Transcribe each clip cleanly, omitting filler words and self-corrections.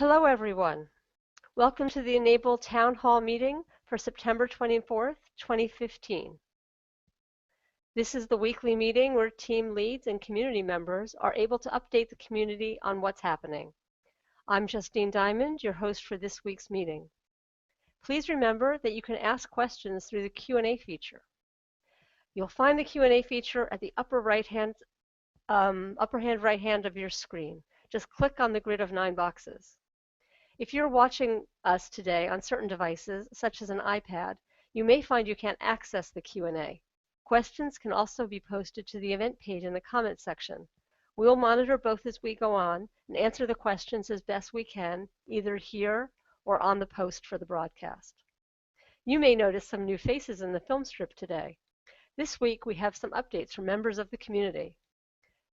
Hello, everyone. Welcome to the e-NABLE Town Hall meeting for September 24th, 2015. This is the weekly meeting where team leads and community members are able to update the community on what's happening. I'm Justine Diamond, your host for this week's meeting. Please remember that you can ask questions through the Q&A feature. You'll find the Q&A feature at the upper right hand of your screen. Just click on the grid of 9 boxes. If you're watching us today on certain devices, such as an iPad, you may find you can't access the Q&A. Questions can also be posted to the event page in the comments section. We'll monitor both as we go on and answer the questions as best we can, either here or on the post for the broadcast. You may notice some new faces in the film strip today. This week, we have some updates from members of the community.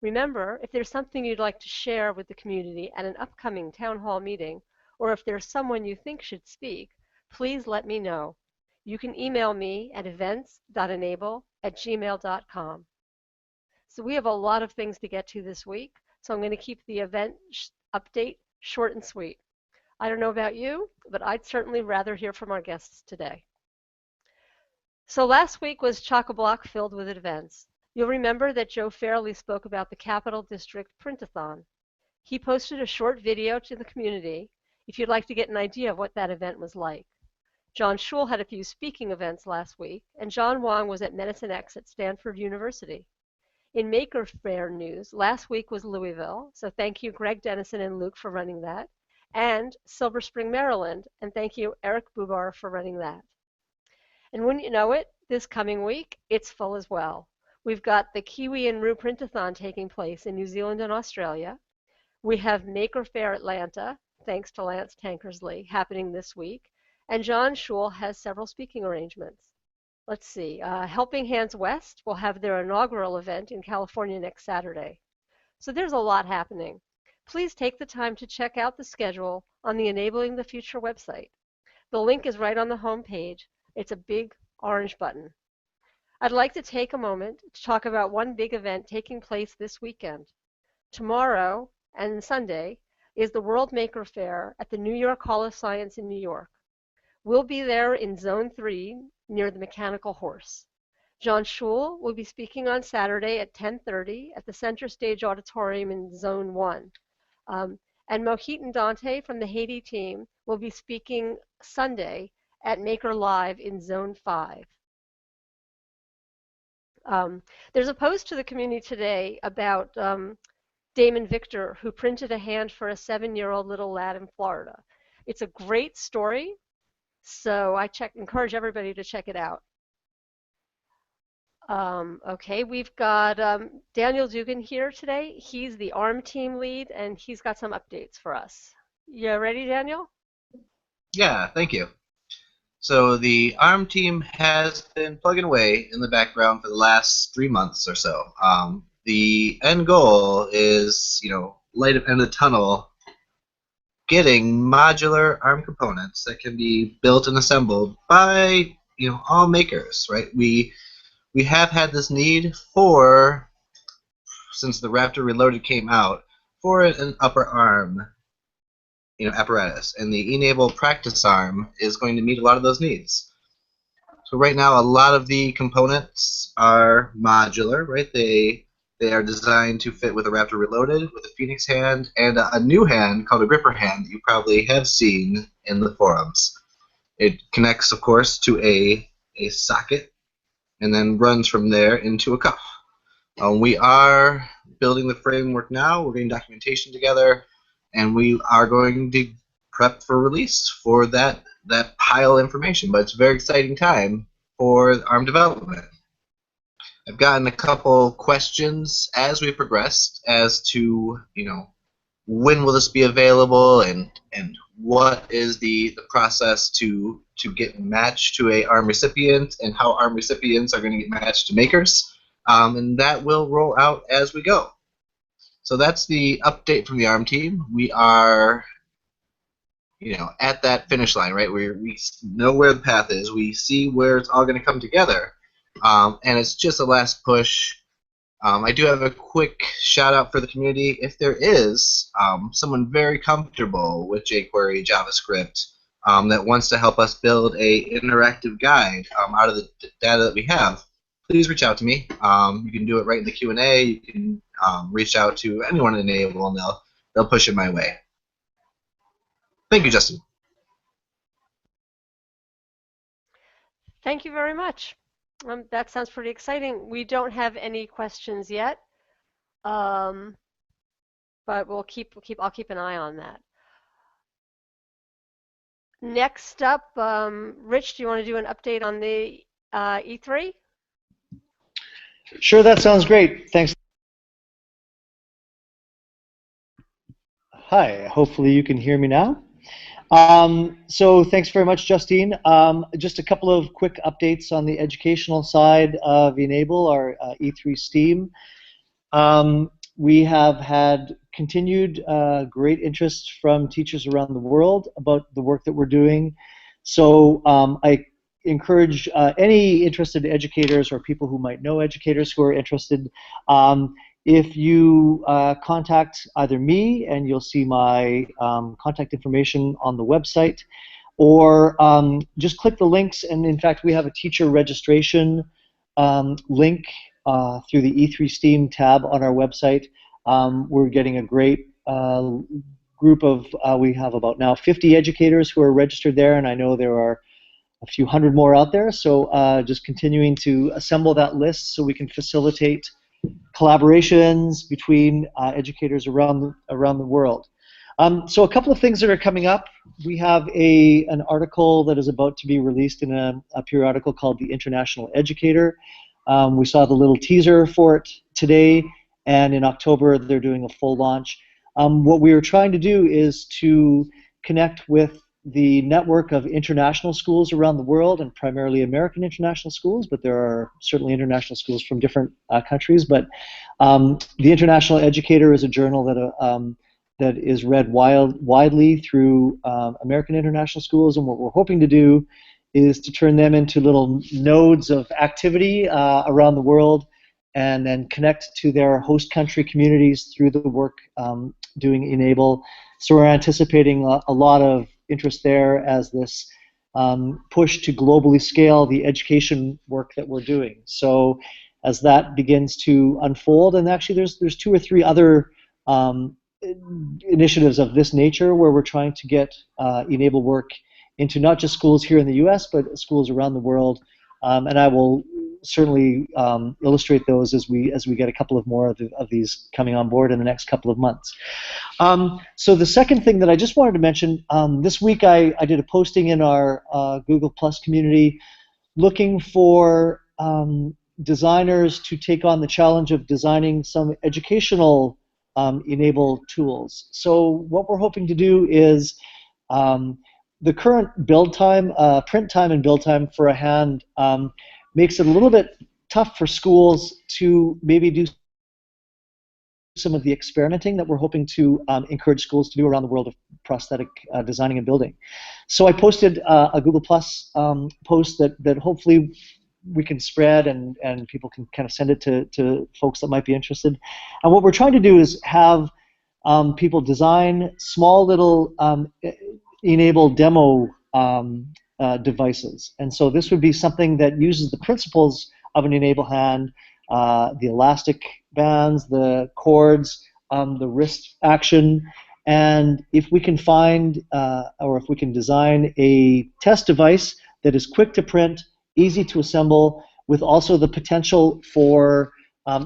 Remember, if there's something you'd like to share with the community at an upcoming town hall meeting, or if there's someone you think should speak, please let me know. You can email me at events.enable@gmail.com. So we have a lot of things to get to this week, so I'm going to keep the event update short and sweet. I don't know about you, but I'd certainly rather hear from our guests today. So last week was chock-a-block filled with events. You'll remember that Joe Fairley spoke about the Capital District Print-a-thon. He posted a short video to the community if you'd like to get an idea of what that event was like. John Schul had a few speaking events last week, and John Wong was at Medicine X at Stanford University. In Maker Faire news, last week was Louisville, so thank you Greg Dennison and Luke for running that, and Silver Spring, Maryland, and thank you Eric Bubar for running that. And wouldn't you know it, this coming week, it's full as well. We've got the Kiwi and Roo Print-a-thon taking place in New Zealand and Australia. We have Maker Faire Atlanta, thanks to Lance Tankersley, happening this week. And John Schul has several speaking arrangements. Let's see, Helping Hands West will have their inaugural event in California next Saturday. So there's a lot happening. Please take the time to check out the schedule on the Enabling the Future website. The link is right on the home page. It's a big orange button. I'd like to take a moment to talk about one big event taking place this weekend. Tomorrow and Sunday is the World Maker Faire at the New York Hall of Science in New York. We'll be there in Zone 3 near the Mechanical Horse. John Schul will be speaking on Saturday at 10:30 at the Center Stage Auditorium in Zone 1. And Mohit and Dante from the Haiti team will be speaking Sunday at Maker Live in Zone 5. There's a post to the community today about Damon Victor, who printed a hand for a 7-year-old little lad in Florida. It's a great story, so I encourage everybody to check it out. Okay, we've got Daniel Dugan here today. He's the ARM team lead, and he's got some updates for us. You ready, Daniel? Yeah, thank you. So the ARM team has been plugging away in the background for the last 3 months or so. The end goal is, light at the end of the tunnel, getting modular ARM components that can be built and assembled by, all makers, right? We have had this need since the Raptor Reloaded came out, for an upper ARM, apparatus, and the e-NABLE practice ARM is going to meet a lot of those needs. So right now, a lot of the components are modular, right? They are designed to fit with a Raptor Reloaded, with a Phoenix hand, and a new hand called a gripper hand that you probably have seen in the forums. It connects, of course, to a socket and then runs from there into a cuff. We are building the framework now. We're getting documentation together, and we are going to prep for release for that pile of information. But it's a very exciting time for ARM development. I've gotten a couple questions as we progressed as to, when will this be available, and what is the process to get matched to a ARM recipient, and how ARM recipients are going to get matched to makers. And that will roll out as we go. So that's the update from the ARM team. We are, at that finish line, right? We know where the path is. We see where it's all going to come together. And it's just a last push I do have a quick shout out for the community. If there is someone very comfortable with jQuery, JavaScript, that wants to help us build a interactive guide out of the data that we have, please reach out to me. You can do it right in the Q&A. You can reach out to anyone in e-NABLE, and they'll push it my way. Thank you, Justin. Thank you very much. That sounds pretty exciting. We don't have any questions yet, but I'll keep an eye on that. Next up, Rich, do you want to do an update on the E3? Sure, that sounds great. Thanks. Hi, hopefully you can hear me now. So thanks very much, Justine. Just a couple of quick updates on the educational side of e-NABLE, our E3 STEAM. We have had continued great interest from teachers around the world about the work that we're doing. So I encourage any interested educators or people who might know educators who are interested, if you contact either me, and you'll see my contact information on the website, or just click the links, and in fact we have a teacher registration link through the E3 STEAM tab on our website. We're getting a great group of, we have about now 50 educators who are registered there, and I know there are a few hundred more out there, so just continuing to assemble that list so we can facilitate collaborations between educators around the world. So a couple of things that are coming up. We have an article that is about to be released in a periodical called The International Educator. We saw the little teaser for it today, and in October they're doing a full launch. What we are trying to do is to connect with the network of international schools around the world, and primarily American international schools, but there are certainly international schools from different countries. But the International Educator is a journal that is read widely through American international schools, and what we're hoping to do is to turn them into little nodes of activity around the world, and then connect to their host country communities through the work doing e-NABLE. So we're anticipating a lot of interest there as this push to globally scale the education work that we're doing. So as that begins to unfold, and actually there's 2 or 3 other initiatives of this nature where we're trying to get e-NABLE work into not just schools here in the US, but schools around the world. And I will certainly illustrate those as we get a couple of more of these coming on board in the next couple of months. So the second thing that I just wanted to mention, this week I did a posting in our Google Plus community looking for designers to take on the challenge of designing some educational e-NABLE tools. So what we're hoping to do is the current build time, print time and build time for a hand makes it a little bit tough for schools to maybe do some of the experimenting that we're hoping to encourage schools to do around the world of prosthetic designing and building. So I posted a Google Plus post that hopefully we can spread, and people can kind of send it to folks that might be interested. And what we're trying to do is have people design small little e-NABLE demo devices. And so this would be something that uses the principles of an e-NABLE hand, the elastic bands, the cords, the wrist action, and if we can find or if we can design a test device that is quick to print, easy to assemble, with also the potential for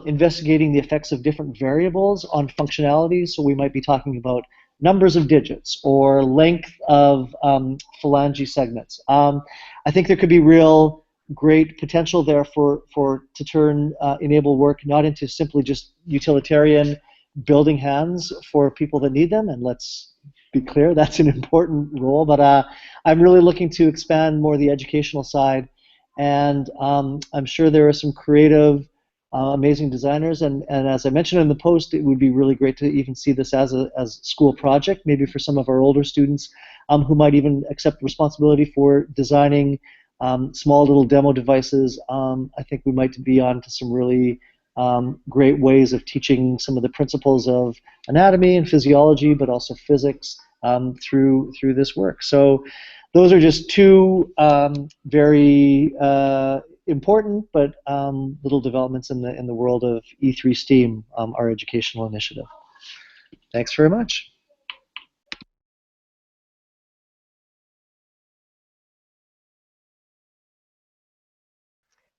investigating the effects of different variables on functionality. So we might be talking about numbers of digits or length of phalange segments. I think there could be real great potential there to turn e-NABLE work not into simply just utilitarian building hands for people that need them, and let's be clear, that's an important role, but I'm really looking to expand more the educational side, and I'm sure there are some creative amazing designers, and as I mentioned in the post, it would be really great to even see this as a school project, maybe for some of our older students who might even accept responsibility for designing small little demo devices. I think we might be on to some really great ways of teaching some of the principles of anatomy and physiology, but also physics through this work. So those are just two very important but little developments in the world of E3 STEAM, our educational initiative. Thanks very much.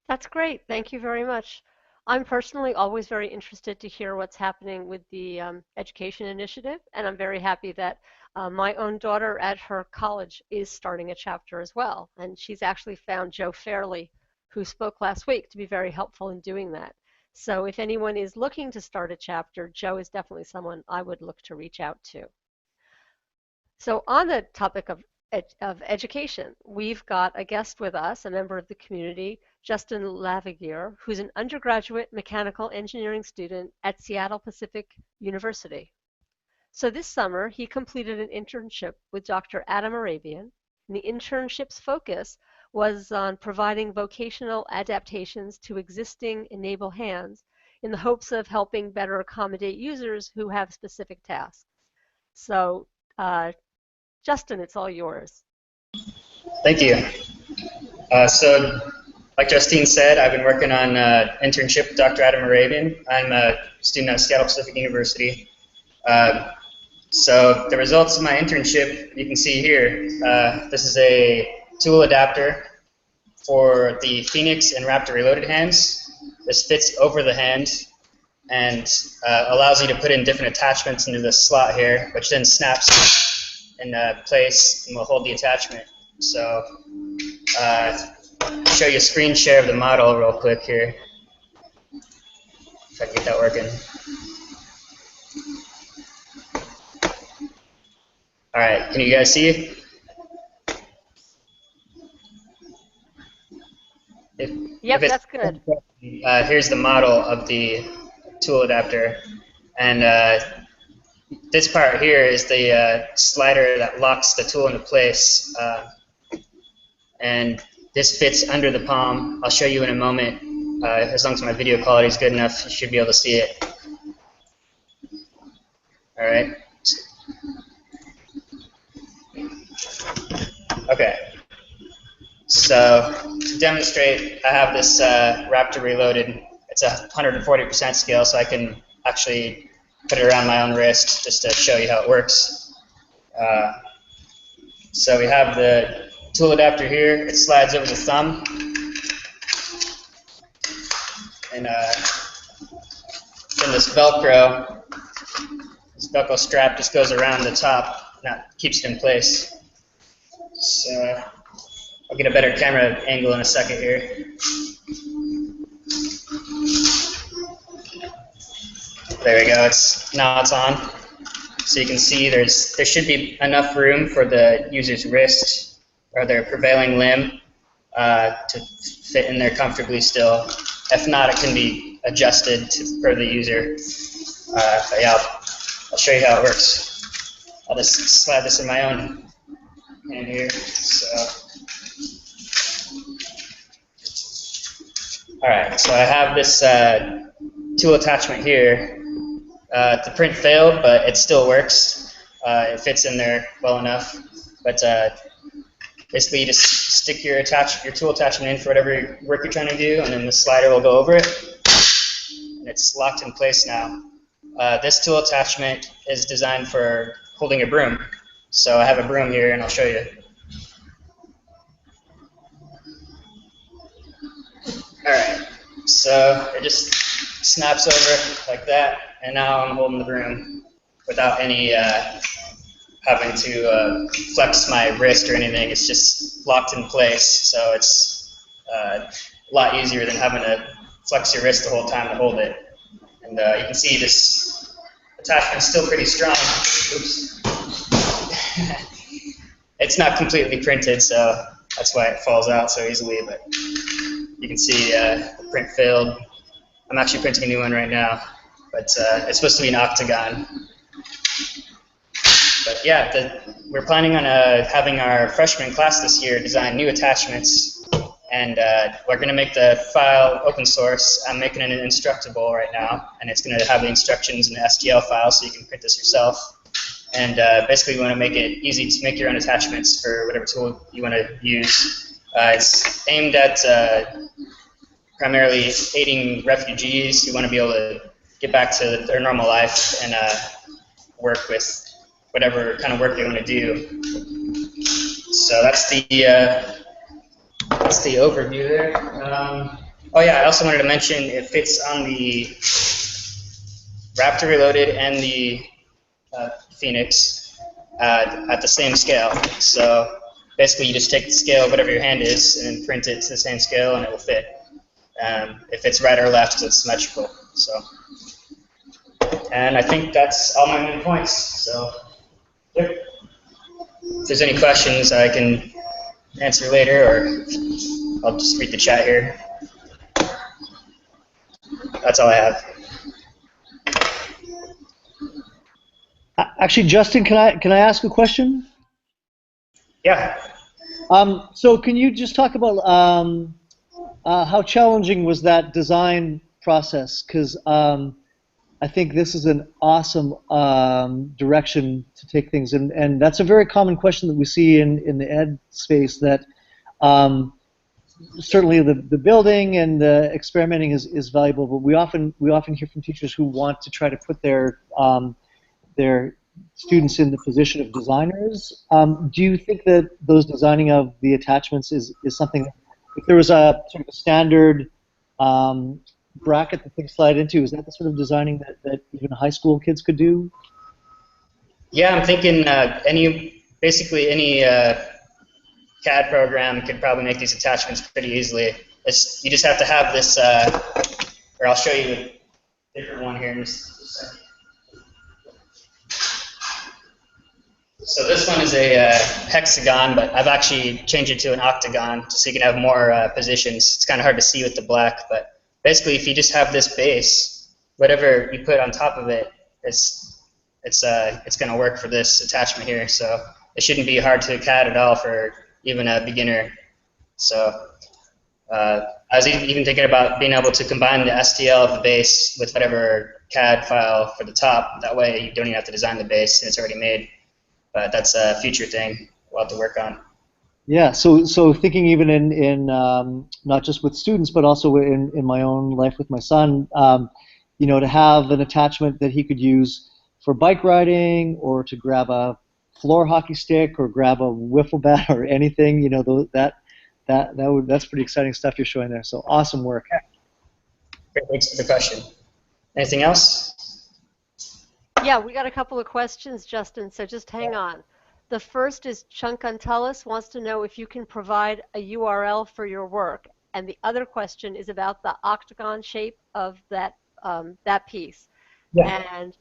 That's great. Thank you very much. I'm personally always very interested to hear what's happening with the education initiative, and I'm very happy that my own daughter at her college is starting a chapter as well. And she's actually found Joe Fairley, who spoke last week, to be very helpful in doing that. So if anyone is looking to start a chapter, Joe is definitely someone I would look to reach out to. So on the topic of education, we've got a guest with us, a member of the community, Justin Laviguier, who's an undergraduate mechanical engineering student at Seattle Pacific University. So this summer, he completed an internship with Dr. Adam Arabian, and the internship's focus was on providing vocational adaptations to existing e-NABLE hands in the hopes of helping better accommodate users who have specific tasks. So Justin, it's all yours. Thank you. So, like Justine said, I've been working on internship with Dr. Adam Arabian. I'm a student at Seattle Pacific University. So the results of my internship, you can see here. This is a tool adapter for the Phoenix and Raptor Reloaded hands. This fits over the hand and allows you to put in different attachments into this slot here, which then snaps in place and will hold the attachment. So show you a screen share of the model real quick here, if I can get that working. All right, can you guys see? Yep, that's good. Here's the model of the tool adapter, and this part here is the slider that locks the tool into place, and this fits under the palm. I'll show you in a moment. As long as my video quality is good enough, you should be able to see it. All right. Okay. So to demonstrate, I have this Raptor Reloaded. It's a 140% scale, so I can actually put it around my own wrist just to show you how it works. So we have the tool adapter here. It slides over the thumb, and then this Velcro strap just goes around the top, and that keeps it in place. So I'll get a better camera angle in a second here. There we go. Now it's on. So you can see there should be enough room for the user's wrist or their prevailing limb to fit in there comfortably still. If not, it can be adjusted per the user. But yeah, I'll show you how it works. I'll just slide this in my own hand here. All right, so I have this tool attachment here. The print failed, but it still works. It fits in there well enough. But basically, you just stick your tool attachment in for whatever work you're trying to do, and then the slider will go over it, and it's locked in place now. This tool attachment is designed for holding a broom. So I have a broom here, and I'll show you. All right, so it just snaps over like that, and now I'm holding the broom without any having to flex my wrist or anything. It's just locked in place, so it's a lot easier than having to flex your wrist the whole time to hold it. And you can see this attachment's still pretty strong. Oops. It's not completely printed, so that's why it falls out so easily, but you can see the print failed. I'm actually printing a new one right now, but it's supposed to be an octagon. But yeah, we're planning on having our freshman class this year design new attachments, and we're going to make the file open source. I'm making it an instructable right now, and it's going to have the instructions in the STL file so you can print this yourself. And basically, we want to make it easy to make your own attachments for whatever tool you want to use. It's aimed at primarily aiding refugees who want to be able to get back to their normal life and work with whatever kind of work they want to do. So that's the overview there. Oh yeah, I also wanted to mention it fits on the Raptor Reloaded and the Phoenix at the same scale. So basically, you just take the scale of whatever your hand is and print it to the same scale, and it will fit. If it's right or left, it's symmetrical. So, and I think that's all my main points. So, yep. If there's any questions, I can answer later, or I'll just read the chat here. That's all I have. Actually, Justin, can I ask a question? Yeah. So can you just talk about how challenging was that design process? Because I think this is an awesome direction to take things, and that's a very common question that we see in the ed space, that certainly the building and the experimenting is valuable, but we often hear from teachers who want to try to put their students in the position of designers. Do you think that those designing of the attachments is something, if there was a sort of a standard bracket that things slide into, is that the sort of designing that even high school kids could do? Yeah, I'm thinking basically any CAD program could probably make these attachments pretty easily. You just have to have this, or I'll show you a different one here in just a second. So this one is a hexagon, but I've actually changed it to an octagon so you can have more positions. It's kind of hard to see with the black, but basically if you just have this base, whatever you put on top of it, it's going to work for this attachment here. So it shouldn't be hard to CAD at all for even a beginner. So I was even thinking about being able to combine the STL of the base with whatever CAD file for the top. That way you don't even have to design the base and it's already made. But that's a future thing we'll have to work on. Yeah, so thinking even in not just with students, but also in my own life with my son, to have an attachment that he could use for bike riding, or to grab a floor hockey stick, or grab a wiffle bat, or anything, that's pretty exciting stuff you're showing there. So awesome work. Great, thanks for the question. Anything else? Yeah, we got a couple of questions, Justin, so just hang on. The first is Chunkantullus wants to know if you can provide a URL for your work, and the other question is about the octagon shape of that piece. Yeah. And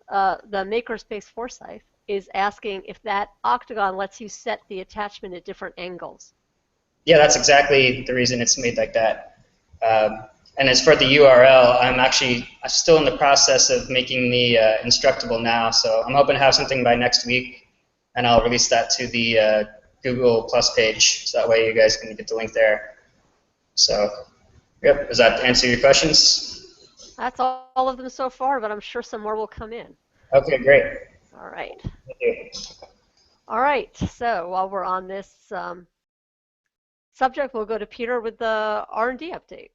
the Makerspace Forsyth is asking if that octagon lets you set the attachment at different angles. Yeah, that's exactly the reason it's made like that. And as for the URL, I'm still in the process of making the instructable now, so I'm hoping to have something by next week, and I'll release that to the Google Plus page, so that way you guys can get the link there. So, yep, does that answer your questions? That's all of them so far, but I'm sure some more will come in. Okay, great. All right. Thank you. All right, so while we're on this subject, we'll go to Peter with the R&D update.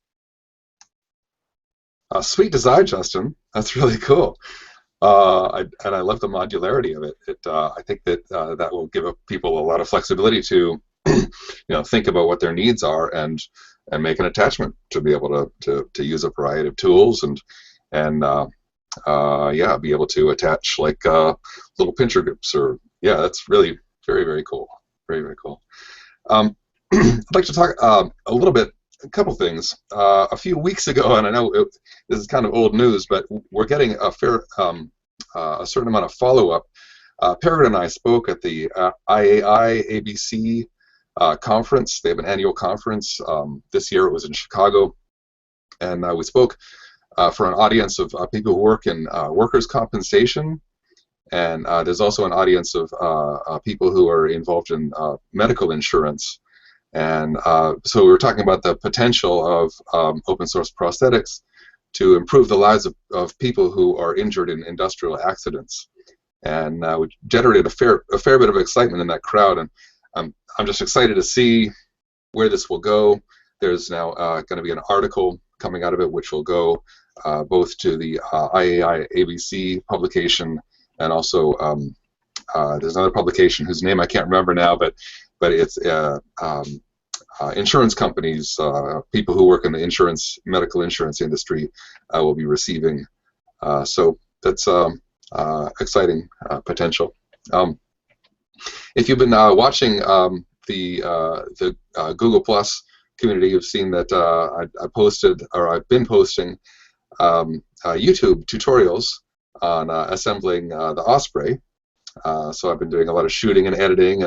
Sweet design, Justin. That's really cool. And I love the modularity of it. I think that that will give people a lot of flexibility to, think about what their needs are and make an attachment to be able to use a variety of tools and be able to attach like little pincher grips that's really very, very cool. Very, very cool. I'd like to talk a little bit. A couple things. A few weeks ago, and I know this is kind of old news, but we're getting a certain amount of follow-up. Parrot and I spoke at the IAI ABC conference. They have an annual conference. This year it was in Chicago, and we spoke for an audience of people who work in workers' compensation, and there's also an audience of people who are involved in medical insurance. And so we were talking about the potential of open source prosthetics to improve the lives of people who are injured in industrial accidents. And we generated a fair bit of excitement in that crowd. And I'm just excited to see where this will go. There's now going to be an article coming out of it, which will go both to the IAI ABC publication, and also there's another publication whose name I can't remember now, but it's insurance companies, people who work in the medical insurance industry will be receiving. So that's exciting potential. If you've been watching the Google Plus community, you've seen that I've been posting YouTube tutorials on assembling the Osprey. So I've been doing a lot of shooting and editing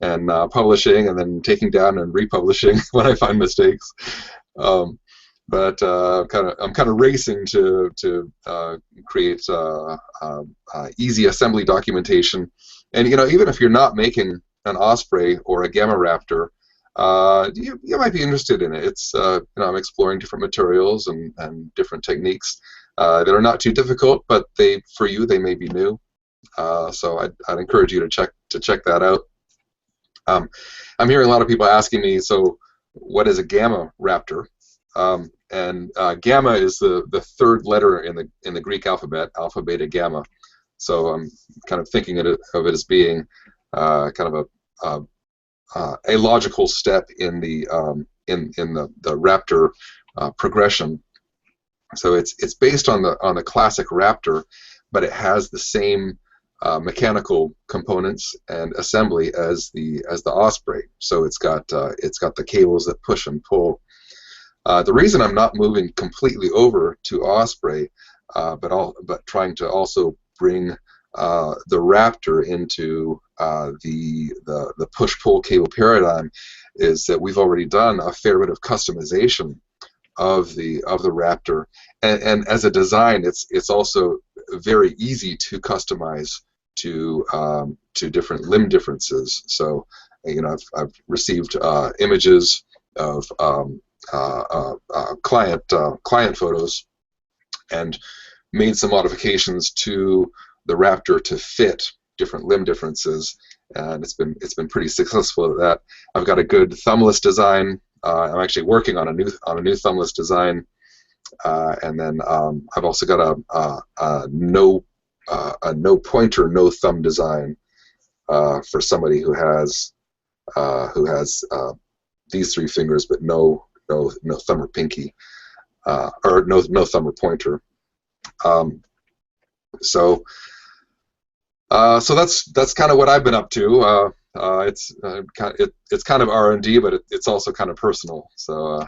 and publishing, and then taking down and republishing when I find mistakes. But I'm kind of racing to create easy assembly documentation. And even if you're not making an Osprey or a Gamma Raptor, you might be interested in it. It's I'm exploring different materials and different techniques that are not too difficult, but for you they may be new. So I'd encourage you to check that out. I'm hearing a lot of people asking me, so what is a Gamma Raptor? And Gamma is the third letter in the Greek alphabet, Alpha, Beta, Gamma. So I'm kind of thinking of it as being kind of a logical step in the Raptor progression. So it's based on the classic Raptor, but it has the same mechanical components and assembly as the Osprey. So it's got the cables that push and pull. The reason I'm not moving completely over to Osprey, but trying to also bring the Raptor into the push-pull cable paradigm, is that we've already done a fair bit of customization of the Raptor, and as a design, it's also very easy to customize to different limb differences. So I've received images of client photos and made some modifications to the Raptor to fit different limb differences, and it's been pretty successful at that. I've got a good thumbless design. I'm actually working on a new thumbless design, and then I've also got a no pointer, no thumb design for somebody who has these three fingers but no thumb or pinky, or no thumb or pointer. So that's kind of what I've been up to. It's kind of R&D, but it's also kind of personal. So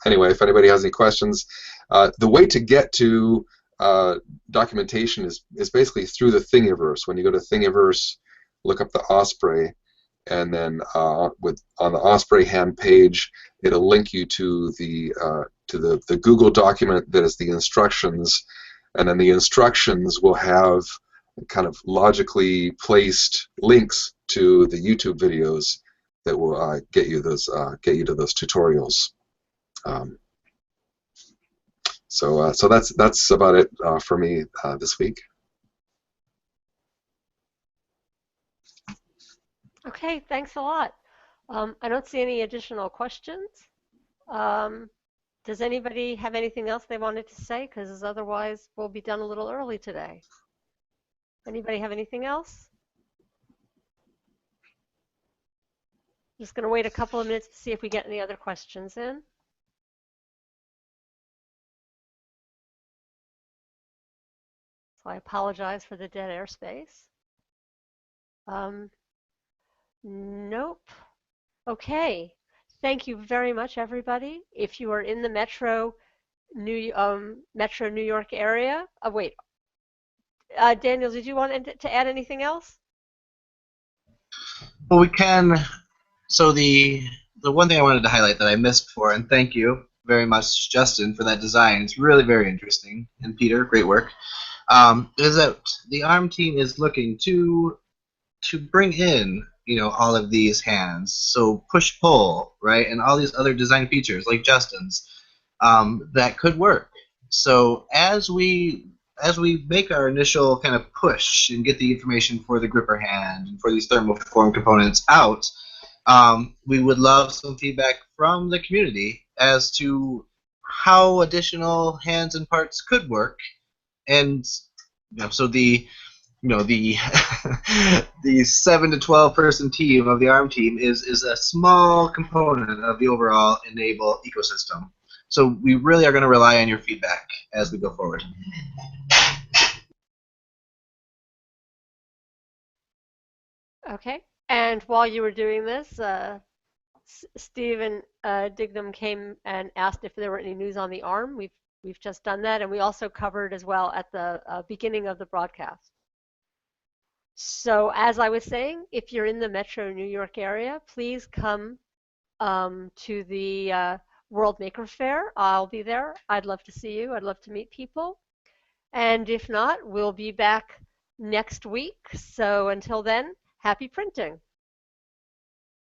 anyway, if anybody has any questions, the way to get to documentation is basically through the Thingiverse. When you go to Thingiverse, look up the Osprey, and then on the Osprey hand page, it'll link you to the Google document that is the instructions, and then the instructions will have kind of logically placed links to the YouTube videos that will get you to those tutorials. So that's about it for me this week. Okay, thanks a lot. I don't see any additional questions. Does anybody have anything else they wanted to say? Because otherwise we'll be done a little early today. Anybody have anything else? Just going to wait a couple of minutes to see if we get any other questions in. So I apologize for the dead airspace. Nope. Okay. Thank you very much, everybody. If you are in the Metro New York area, wait. Daniel, did you want to add anything else? Well, we can. So the one thing I wanted to highlight that I missed before, and thank you very much, Justin, for that design. It's really very interesting, and Peter, great work. Is that the ARM team is looking to bring in, all of these hands. So push pull, right, and all these other design features like Justin's that could work. So as we make our initial kind of push and get the information for the gripper hand and for these thermoform components out, we would love some feedback from the community as to how additional hands and parts could work. And so the the 7 to 12 person team of the ARM team is a small component of the overall e-NABLE ecosystem. So we really are going to rely on your feedback as we go forward. Okay. And while you were doing this, Stephen Dignam came and asked if there were any news on the ARM. We've just done that, and we also covered as well at the beginning of the broadcast. So as I was saying, if you're in the Metro New York area, please come to the World Maker Faire. I'll be there. I'd love to see you. I'd love to meet people. And if not, we'll be back next week. So until then, happy printing.